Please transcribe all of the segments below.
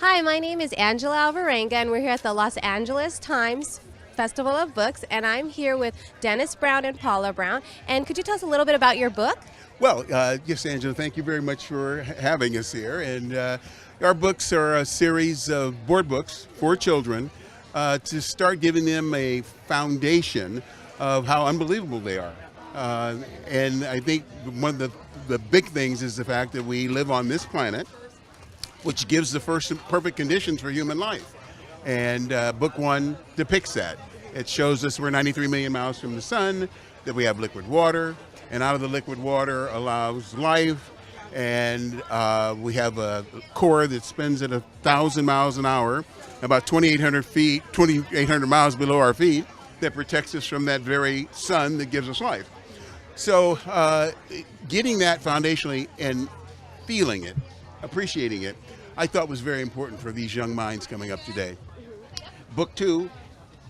Hi, my name is Angela Alvarenga, and we're here at the Los Angeles Times Festival of Books, and I'm here with Dennis Brown and Paula Brown. And could you tell us a little bit about your book? Well, yes, Angela, thank you very much for having us here. And our books are a series of board books for children to start giving them a foundation of how unbelievable they are. And I think one of the big things is the fact that we live on this planet, which gives the first perfect conditions for human life. And book one depicts that. It shows us we're 93 million miles from the sun, that we have liquid water, and out of the liquid water allows life, and we have a core that spins at 1,000 miles an hour, about 2,800 miles below our feet, that protects us from that very sun that gives us life. So getting that foundationally and feeling it, appreciating it, I thought was very important for these young minds coming up today. Book two,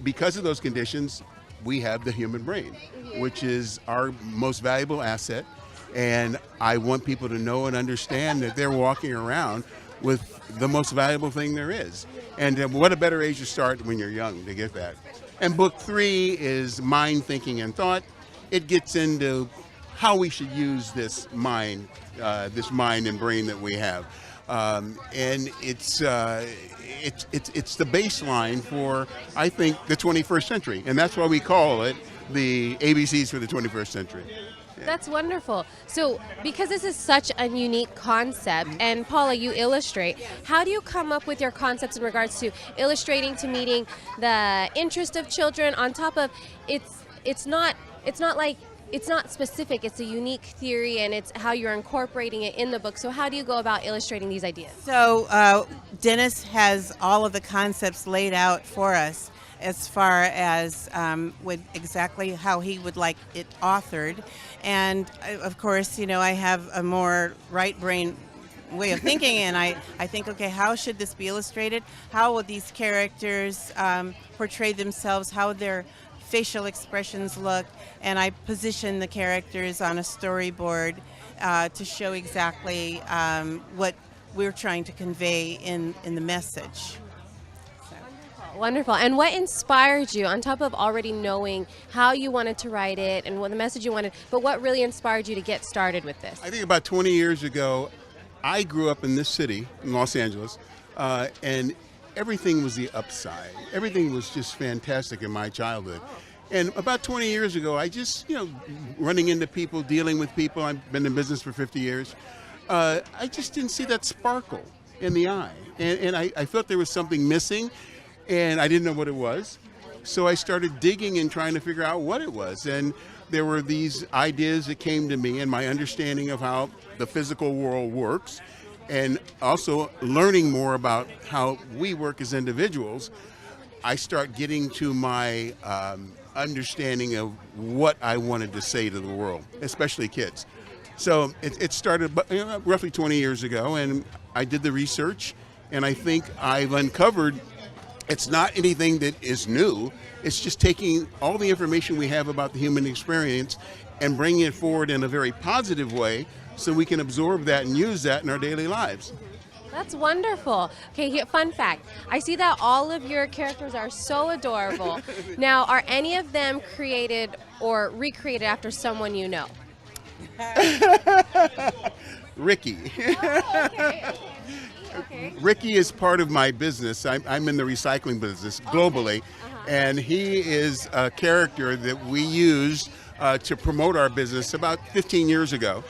because of those conditions, we have the human brain, which is our most valuable asset. And I want people to know and understand that they're walking around with the most valuable thing there is. And what a better age to start when you're young to get that. And book three is mind, thinking, and thought. It gets into how we should use this mind and brain that we have. And it's the baseline for, I think, the 21st century. And that's why we call it the ABCs for the 21st century. Yeah. That's wonderful. So, because this is such a unique concept, and Paula, you illustrate, how do you come up with your concepts in regards to illustrating to meeting the interest of children on top of it's not specific, it's a unique theory, and it's how you're incorporating it in the book. So how do you go about illustrating these ideas? So Dennis has all of the concepts laid out for us as far as with exactly how he would like it authored. And of course, I have a more right brain way of thinking, and I think, okay, how should this be illustrated? How will these characters portray themselves? How their facial expressions look? And I position the characters on a storyboard to show exactly what we're trying to convey in the message. Wonderful. And what inspired you, on top of already knowing how you wanted to write it and what the message you wanted, but what really inspired you to get started with this? I think about 20 years ago, I grew up in this city, in Los Angeles, and everything was the upside. Everything was just fantastic in my childhood. And about 20 years ago, I just, running into people, dealing with people, I've been in business for 50 years, I just didn't see that sparkle in the eye. And I felt there was something missing, and I didn't know what it was. So I started digging and trying to figure out what it was. And there were these ideas that came to me and my understanding of how the physical world works, and also learning more about how we work as individuals. I start getting to my understanding of what I wanted to say to the world, especially kids. So it started roughly 20 years ago, and I did the research, and I think I've uncovered it's not anything that is new. It's just taking all the information we have about the human experience and bringing it forward in a very positive way so we can absorb that and use that in our daily lives. That's wonderful. Okay, here, fun fact. I see that all of your characters are so adorable. Now, are any of them created or recreated after someone you know? Ricky. Oh, okay. Okay. Ricky is part of my business. I'm in the recycling business globally, and he is a character that we used to promote our business about 15 years ago.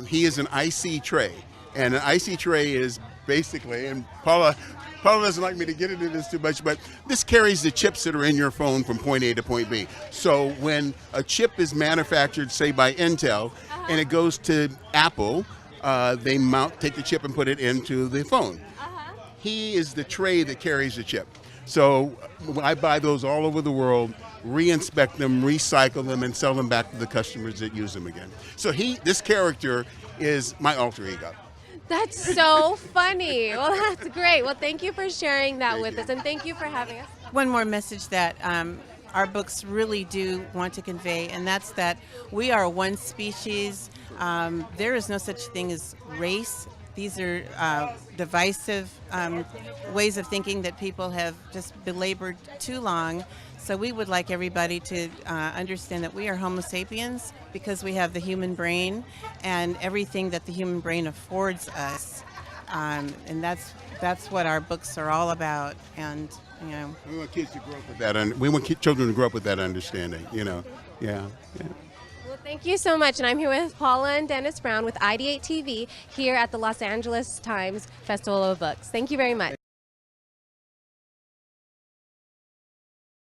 He is an IC tray. And an IC tray is basically, and Paula doesn't like me to get into this too much, but this carries the chips that are in your phone from point A to point B. So when a chip is manufactured, say by Intel, and it goes to Apple, they take the chip and put it into the phone. He is the tray that carries the chip. So I buy those all over the world, re-inspect them, recycle them, and sell them back to the customers that use them again. So this character is my alter ego. That's so funny. Well, that's great. Well, thank you for sharing that with us, and thank you for having us. One more message that our books really do want to convey, and that's that we are one species. There is no such thing as race, these are divisive ways of thinking that people have just belabored too long. So we would like everybody to understand that we are Homo sapiens because we have the human brain and everything that the human brain affords us. And that's what our books are all about. And you know, we want kids to grow up with that. We want children to grow up with that understanding. You know, yeah. Well, thank you so much. And I'm here with Paula and Dennis Brown with IdeateTV here at the Los Angeles Times Festival of Books. Thank you very much.